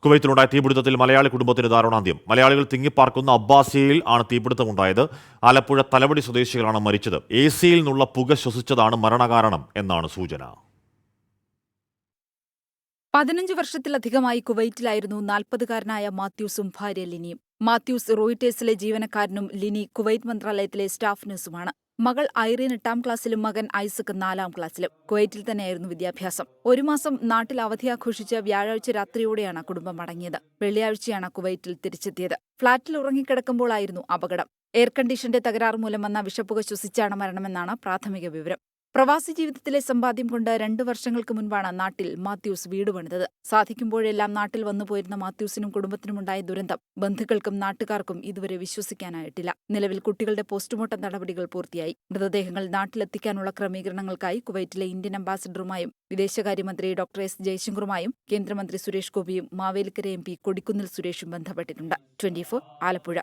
കുവൈത്തിലുണ്ടായ തീപിടുത്തത്തിൽ മലയാളി കുടുംബത്തിന് ദാരുണാന്ത്യം. മലയാളികൾ തിങ്ങിപ്പാർക്കുന്ന അബ്ബാസിയയിൽ ആണ് തീപിടുത്തമുണ്ടായത്. ആലപ്പുഴ തലവടി സ്വദേശികളാണ് മരിച്ചത്. AC-യിൽ നിന്നുള്ള പുക ശ്വസിച്ചതാണ് മരണകാരണം എന്നാണ് സൂചന. 15 വർഷത്തിലധികമായി കുവൈറ്റിലായിരുന്നു 40-കാരനായ മാത്യൂസും ഭാര്യ ലിനിയും. മാത്യൂസ് റോയിട്ടേഴ്സിലെ ജീവനക്കാരനും ലിനി കുവൈറ്റ് മന്ത്രാലയത്തിലെ സ്റ്റാഫ് നഴ്സുമാണ്. മകൾ ഐറീൻ 8ാം ക്ലാസ്സിലും മകൻ ഐസക് 4ാം ക്ലാസ്സിലും. കുവൈറ്റിൽ തന്നെയായിരുന്നു വിദ്യാഭ്യാസം. ഒരു മാസം നാട്ടിൽ അവധി ആഘോഷിച്ച് വ്യാഴാഴ്ച രാത്രിയോടെയാണ് കുടുംബം മടങ്ങിയത്. വെള്ളിയാഴ്ചയാണ് കുവൈറ്റിൽ തിരിച്ചെത്തിയത്. ഫ്ളാറ്റിൽ ഉറങ്ങിക്കിടക്കുമ്പോഴായിരുന്നു അപകടം. എയർ കണ്ടീഷന്റെ തകരാറ് മൂലം വന്ന വിഷപ്പുക ശ്വസിച്ചാണ് മരണമെന്നാണ് പ്രാഥമിക വിവരം. പ്രവാസി ജീവിതത്തിലെ സമ്പാദ്യം കൊണ്ട് 2 വർഷങ്ങൾക്ക് മുൻപാണ് നാട്ടിൽ മാത്യൂസ് വീട് പണിതത്. സാധിക്കുമ്പോഴെല്ലാം നാട്ടിൽ വന്നുപോയിരുന്ന മാത്യൂസിനും കുടുംബത്തിനുമുണ്ടായ ദുരന്തം ബന്ധുക്കൾക്കും നാട്ടുകാർക്കും ഇതുവരെ വിശ്വസിക്കാനായിട്ടില്ല. നിലവിൽ കുട്ടികളുടെ പോസ്റ്റ്മോർട്ടം നടപടികൾ പൂർത്തിയായി. മൃതദേഹങ്ങൾ നാട്ടിലെത്തിക്കാനുള്ള ക്രമീകരണങ്ങൾക്കായി കുവൈറ്റിലെ ഇന്ത്യൻ അംബാസിഡറുമായും വിദേശകാര്യമന്ത്രി ഡോക്ടർ S. ജയശങ്കറുമായും കേന്ദ്രമന്ത്രി സുരേഷ് ഗോപിയും മാവേലിക്കര MP കൊടിക്കുന്നിൽ സുരേഷും ബന്ധപ്പെട്ടിട്ടുണ്ട്. 24 ആലപ്പുഴ.